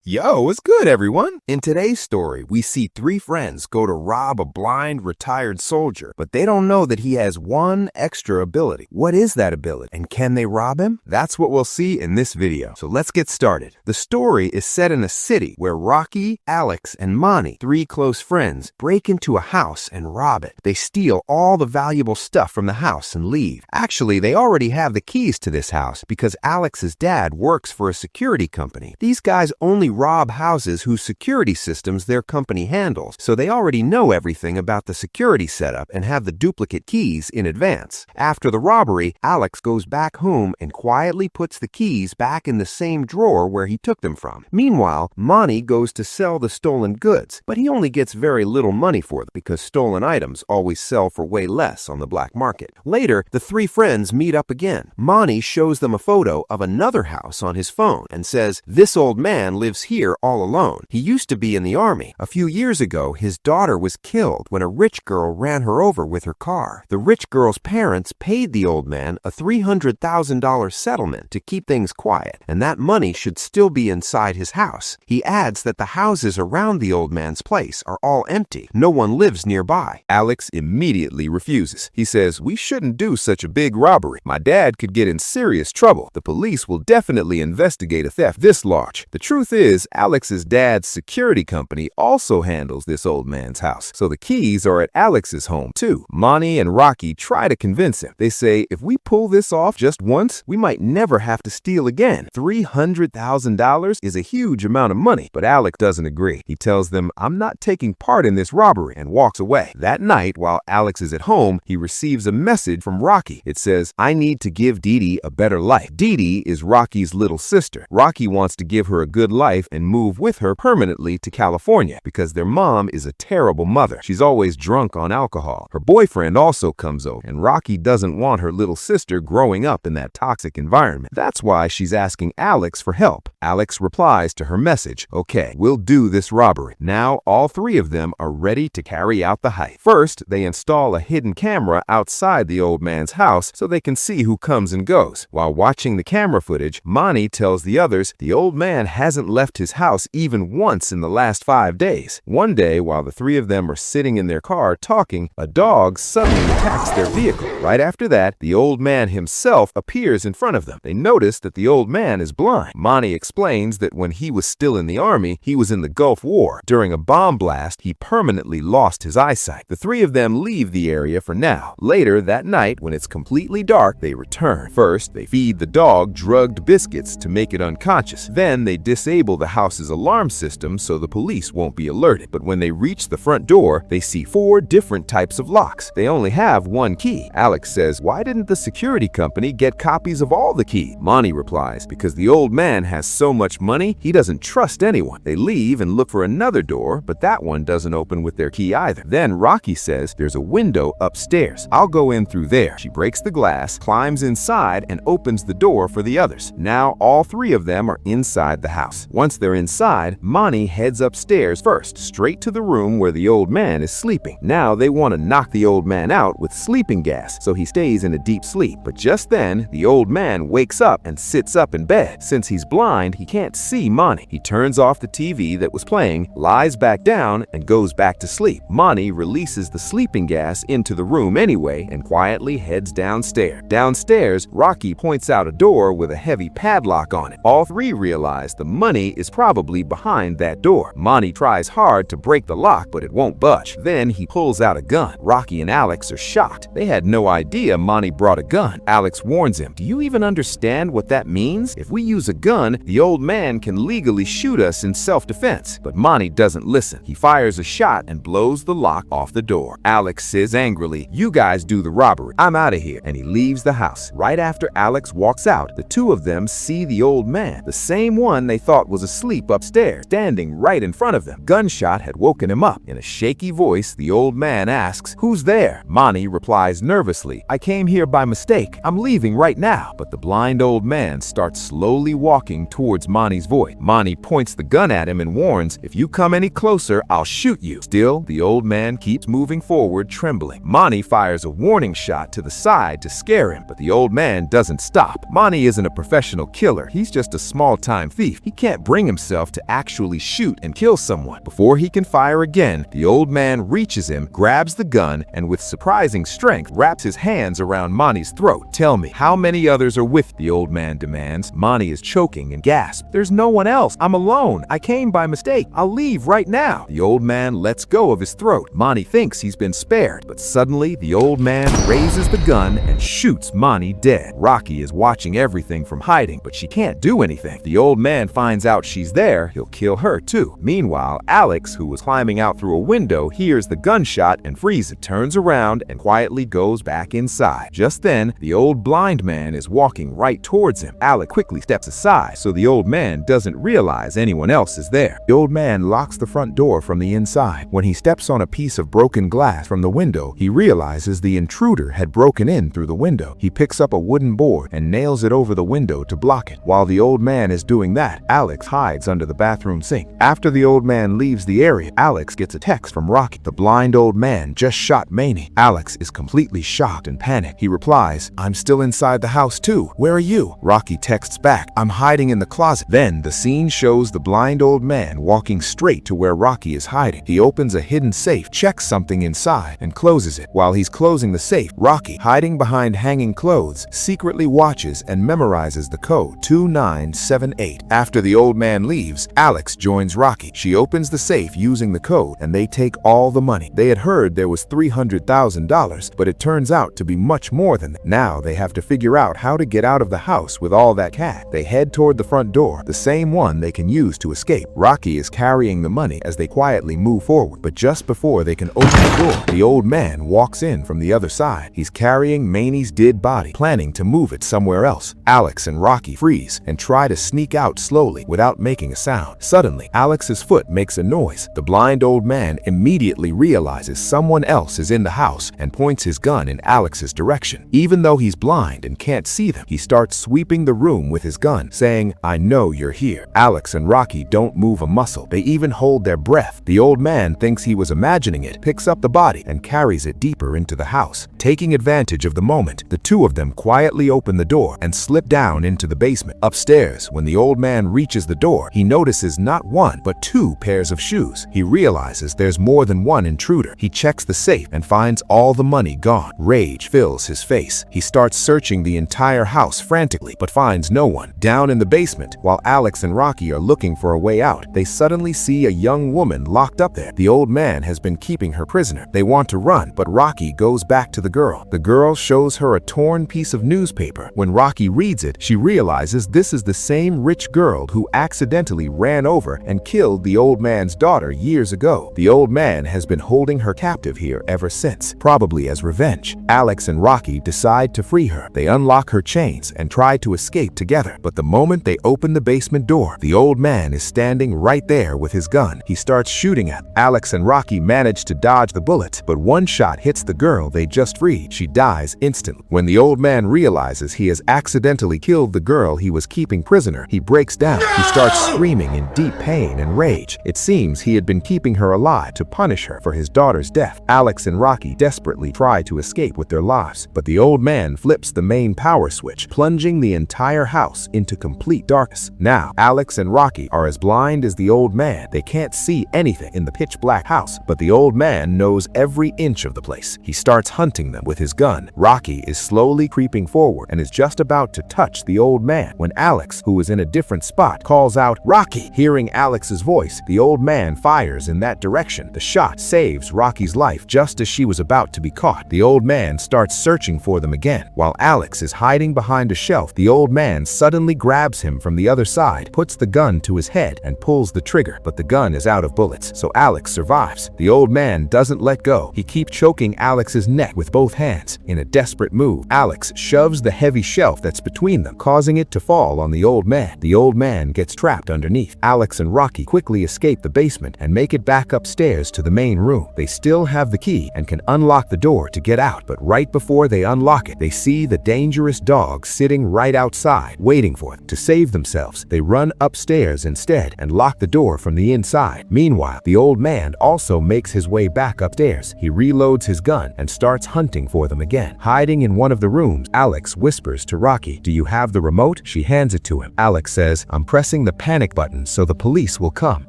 Yo, what's good, everyone? In today's story, we see three friends go to rob a blind, retired soldier, but they don't know that he has one extra ability. What is that ability, and can they rob him? That's what we'll see in this video. So let's get started. The story is set in a city where Rocky, Alex, and Monty, three close friends, break into a house and rob it. They steal all the valuable stuff from the house and leave. Actually, they already have the keys to this house because Alex's dad works for a security company. These guys only rob houses whose security systems their company handles, so they already know everything about the security setup and have the duplicate keys in advance. After the robbery, Alex goes back home and quietly puts the keys back in the same drawer where he took them from. Meanwhile, Monty goes to sell the stolen goods, but he only gets very little money for them because stolen items always sell for way less on the black market. Later, the three friends meet up again. Monty shows them a photo of another house on his phone and says, "This old man lives here all alone. He used to be in the army. A few years ago, his daughter was killed when a rich girl ran her over with her car. The rich girl's parents paid the old man a $300,000 settlement to keep things quiet, and that money should still be inside his house." He adds that the houses around the old man's place are all empty. No one lives nearby. Alex immediately refuses. He says, "We shouldn't do such a big robbery. My dad could get in serious trouble. The police will definitely investigate a theft this large." The truth is, Alex's dad's security company also handles this old man's house, so the keys are at Alex's home too. Monty and Rocky try to convince him. They say, "If we pull this off just once, we might never have to steal again." $300,000 is a huge amount of money, but Alex doesn't agree. He tells them, "I'm not taking part in this robbery," and walks away. That night, while Alex is at home, he receives a message from Rocky. It says, "I need to give Dee Dee a better life." Dee Dee is Rocky's little sister. Rocky wants to give her a good life and move with her permanently to California because their mom is a terrible mother. She's always drunk on alcohol. Her boyfriend also comes over, and Rocky doesn't want her little sister growing up in that toxic environment. That's why she's asking Alex for help. Alex replies to her message, "Okay, we'll do this robbery." Now all three of them are ready to carry out the heist. First, they install a hidden camera outside the old man's house so they can see who comes and goes. While watching the camera footage, Monty tells the others the old man hasn't left his house even once in the last 5 days. One day, while the three of them are sitting in their car talking, a dog suddenly attacks their vehicle. Right after that, the old man himself appears in front of them. They notice that the old man is blind. Monty explains that when he was still in the army, he was in the Gulf War. During a bomb blast, he permanently lost his eyesight. The three of them leave the area for now. Later that night, when it's completely dark, they return. First, they feed the dog drugged biscuits to make it unconscious. Then they disable the house's alarm system so the police won't be alerted. But when they reach the front door, they see 4 different types of locks. They only have one key. Alex says, "Why didn't the security company get copies of all the keys?" Monty replies, "Because the old man has so much money, he doesn't trust anyone." They leave and look for another door, but that one doesn't open with their key either. Then Rocky says, "There's a window upstairs. I'll go in through there." She breaks the glass, climbs inside, and opens the door for the others. Now all three of them are inside the house. Once they're inside, Monty heads upstairs first, straight to the room where the old man is sleeping. Now they want to knock the old man out with sleeping gas, so he stays in a deep sleep. But just then, the old man wakes up and sits up in bed. Since he's blind, he can't see Monty. He turns off the TV that was playing, lies back down, and goes back to sleep. Monty releases the sleeping gas into the room anyway and quietly heads downstairs. Downstairs, Rocky points out a door with a heavy padlock on it. All three realize the money is probably behind that door. Monty tries hard to break the lock, but it won't budge. Then he pulls out a gun. Rocky and Alex are shocked. They had no idea Monty brought a gun. Alex warns him, "Do you even understand what that means? If we use a gun, the old man can legally shoot us in self-defense." But Monty doesn't listen. He fires a shot and blows the lock off the door. Alex says angrily, "You guys do the robbery. I'm out of here." And he leaves the house. Right after Alex walks out, the two of them see the old man, the same one they thought was asleep upstairs, standing right in front of them. Gunshot had woken him up. In a shaky voice, the old man asks, "Who's there?" Monty replies nervously, "I came here by mistake. I'm leaving right now." But the blind old man starts slowly walking towards Monty's voice. Monty points the gun at him and warns, "If you come any closer, I'll shoot you." Still, the old man keeps moving forward, trembling. Monty fires a warning shot to the side to scare him, but the old man doesn't stop. Monty isn't a professional killer. He's just a small-time thief. He can't bring himself to actually shoot and kill someone. Before he can fire again, the old man reaches him, grabs the gun, and with surprising strength wraps his hands around Monty's throat. "Tell me, how many others are with you?" the old man demands. Monty is choking and gasps. "There's no one else. I'm alone. I came by mistake. I'll leave right now." The old man lets go of his throat. Monty thinks he's been spared, but suddenly the old man raises the gun and shoots Monty dead. Rocky is watching everything from hiding, but she can't do anything. If the old man finds out she's there, he'll kill her too. Meanwhile, Alex, who was climbing out through a window, hears the gunshot and freezes, turns around, and quietly goes back inside. Just then, the old blind man is walking right towards him. Alex quickly steps aside so the old man doesn't realize anyone else is there. The old man locks the front door from the inside. When he steps on a piece of broken glass from the window, he realizes the intruder had broken in through the window. He picks up a wooden board and nails it over the window to block it. While the old man is doing that, Alex hides under the bathroom sink. After the old man leaves the area, Alex gets a text from Rocky. "The blind old man just shot Maney." Alex is completely shocked and panicked. He replies, "I'm still inside the house too. Where are you?" Rocky texts back, "I'm hiding in the closet." Then the scene shows the blind old man walking straight to where Rocky is hiding. He opens a hidden safe, checks something inside, and closes it. While he's closing the safe, Rocky, hiding behind hanging clothes, secretly watches and memorizes the code 2978. After the old man leaves, Alex joins Rocky. She opens the safe using the code, and they take all the money. They had heard there was $300,000, but it turns out to be much more than that. Now they have to figure out how to get out of the house with all that cash. They head toward the front door, the same one they can use to escape. Rocky is carrying the money as they quietly move forward, but just before they can open the door, the old man walks in from the other side. He's carrying Maney's dead body, planning to move it somewhere else. Alex and Rocky freeze and try to sneak out slowly without making a sound. Suddenly, Alex's foot makes a noise. The blind old man immediately realizes someone else is in the house and points his gun in Alex's direction. Even though he's blind and can't see them, he starts sweeping the room with his gun, saying, "I know you're here." Alex and Rocky don't move a muscle. They even hold their breath. The old man thinks he was imagining it, picks up the body, and carries it deeper into the house. Taking advantage of the moment, the two of them quietly open the door and slip down into the basement. Upstairs, when the old man reaches the door, he notices not one, but two pairs of shoes. He realizes there's more than one intruder. He checks the safe and finds all the money gone. Rage fills his face. He starts searching the entire house frantically, but finds no one. Down in the basement, while Alex and Rocky are looking for a way out, they suddenly see a young woman locked up there. The old man has been keeping her prisoner. They want to run, but Rocky goes back to the girl. The girl shows her a torn piece of newspaper. When Rocky reads it, she realizes this is the same rich girl who accidentally ran over and killed the old man's daughter years ago. The old man has been holding her captive here ever since, probably as revenge. Alex and Rocky decide to free her. They unlock her chains and try to escape together, but the moment they open the basement door, the old man is standing right there with his gun. He starts shooting at them. Alex and Rocky manage to dodge the bullets, but one shot hits the girl they just freed. She dies instantly. When the old man realizes he has accidentally killed the girl he was keeping prisoner, he breaks down. He starts screaming in deep pain and rage. It seems he had been keeping her alive to punish her for his daughter's death. Alex and Rocky desperately try to escape with their lives, but the old man flips the main power switch, plunging the entire house into complete darkness. Now, Alex and Rocky are as blind as the old man. They can't see anything in the pitch black house, but the old man knows every inch of the place. He starts hunting them with his gun. Rocky is slowly creeping forward and is just about to touch the old man when Alex, who is in a different spot, calls out, "Rocky!" Hearing Alex's voice, the old man fires in that direction. The shot saves Rocky's life just as she was about to be caught. The old man starts searching for them again. While Alex is hiding behind a shelf, the old man suddenly grabs him from the other side, puts the gun to his head, and pulls the trigger, but the gun is out of bullets, so Alex survives. The old man doesn't let go. He keeps choking Alex's neck with both hands. In a desperate move, Alex shoves the heavy shelf that's between them, causing it to fall on the old man. The old man gets trapped underneath. Alex and Rocky quickly escape the basement and make it back upstairs to the main room. They still have the key and can unlock the door to get out, but right before they unlock it, they see the dangerous dog sitting right outside, waiting for them. To save themselves, they run upstairs instead and lock the door from the inside. Meanwhile, the old man also makes his way back upstairs. He reloads his gun and starts hunting for them again. Hiding in one of the rooms, Alex whispers to Rocky, "Do you have the remote?" She hands it to him. Alex says, "I'm pressing pressing the panic button so the police will come.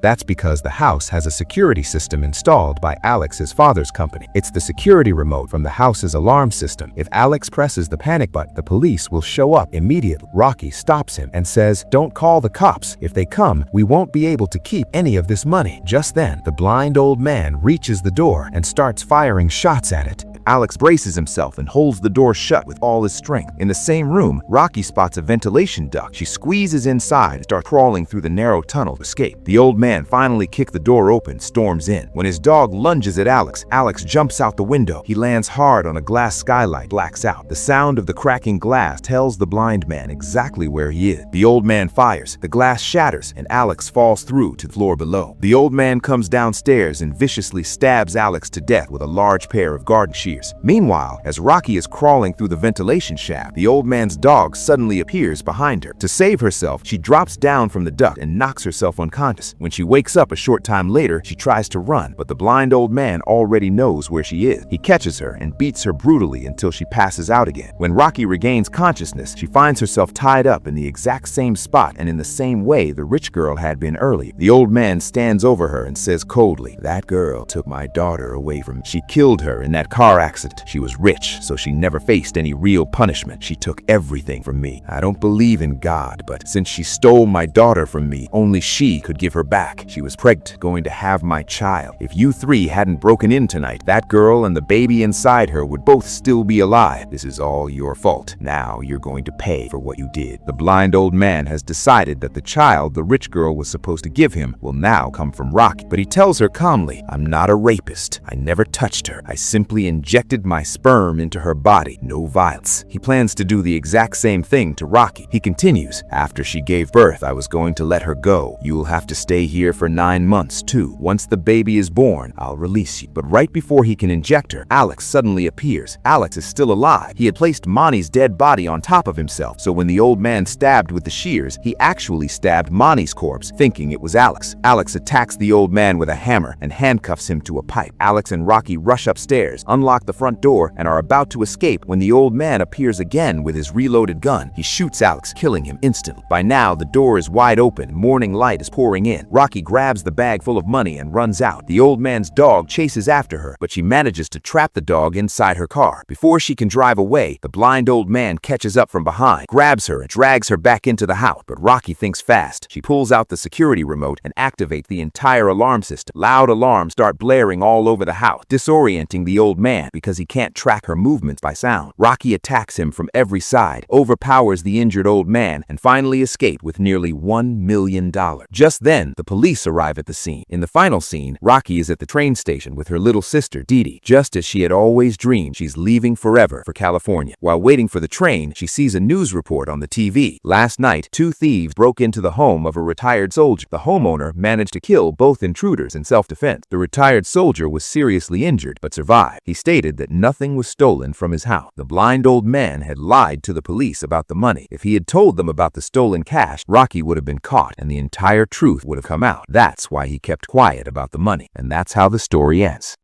That's because the house has a security system installed by Alex's father's company. It's the security remote from the house's alarm system. If Alex presses the panic button, the police will show up immediately. Rocky stops him and says, "Don't call the cops. If they come, we won't be able to keep any of this money." Just then, the blind old man reaches the door and starts firing shots at it. Alex braces himself and holds the door shut with all his strength. In the same room, Rocky spots a ventilation duct. She squeezes inside and starts crawling through the narrow tunnel to escape. The old man finally kicks the door open, storms in. When his dog lunges at Alex, Alex jumps out the window. He lands hard on a glass skylight, blacks out. The sound of the cracking glass tells the blind man exactly where he is. The old man fires. The glass shatters and Alex falls through to the floor below. The old man comes downstairs and viciously stabs Alex to death with a large pair of garden shears. Meanwhile, as Rocky is crawling through the ventilation shaft, the old man's dog suddenly appears behind her. To save herself, she drops down from the duct and knocks herself unconscious. When she wakes up a short time later, she tries to run, but the blind old man already knows where she is. He catches her and beats her brutally until she passes out again. When Rocky regains consciousness, she finds herself tied up in the exact same spot and in the same way the rich girl had been earlier. The old man stands over her and says coldly, "That girl took my daughter away from me. She killed her in that car accident. She was rich, so she never faced any real punishment. She took everything from me. I don't believe in God, but since she stole my daughter from me, only she could give her back. She was pregnant, going to have my child. If you three hadn't broken in tonight, that girl and the baby inside her would both still be alive. This is all your fault. Now you're going to pay for what you did." The blind old man has decided that the child the rich girl was supposed to give him will now come from Rocky, but he tells her calmly, "I'm not a rapist. I never touched her. I simply injected my sperm into her body. No violence." He plans to do the exact same thing to Rocky. He continues, "After she gave birth, I was going to let her go. You'll have to stay here for 9 months too. Once the baby is born, I'll release you." But right before he can inject her, Alex suddenly appears. Alex is still alive. He had placed Monty's dead body on top of himself, so when the old man stabbed with the shears, he actually stabbed Monty's corpse, thinking it was Alex. Alex attacks the old man with a hammer and handcuffs him to a pipe. Alex and Rocky rush upstairs, unlock the front door, and are about to escape when the old man appears again with his reloaded gun. He shoots Alex, killing him instantly. By now, the door is wide open. Morning light is pouring in. Rocky grabs the bag full of money and runs out. The old man's dog chases after her, but she manages to trap the dog inside her car. Before she can drive away, the blind old man catches up from behind, grabs her, and drags her back into the house. But Rocky thinks fast. She pulls out the security remote and activates the entire alarm system. Loud alarms start blaring all over the house, disorienting the old man because he can't track her movements by sound. Rocky attacks him from every side, overpowers the injured old man, and finally escapes with nearly $1 million. Just then, the police arrive at the scene. In the final scene, Rocky is at the train station with her little sister, Dee Dee. Just as she had always dreamed, she's leaving forever for California. While waiting for the train, she sees a news report on the TV. Last night, 2 thieves broke into the home of a retired soldier. The homeowner managed to kill both intruders in self-defense. The retired soldier was seriously injured, but survived. He stated that nothing was stolen from his house. The blind old man had lied to the police about the money. If he had told them about the stolen cash, Rocky would have been caught and the entire truth would have come out. That's why he kept quiet about the money. And that's how the story ends.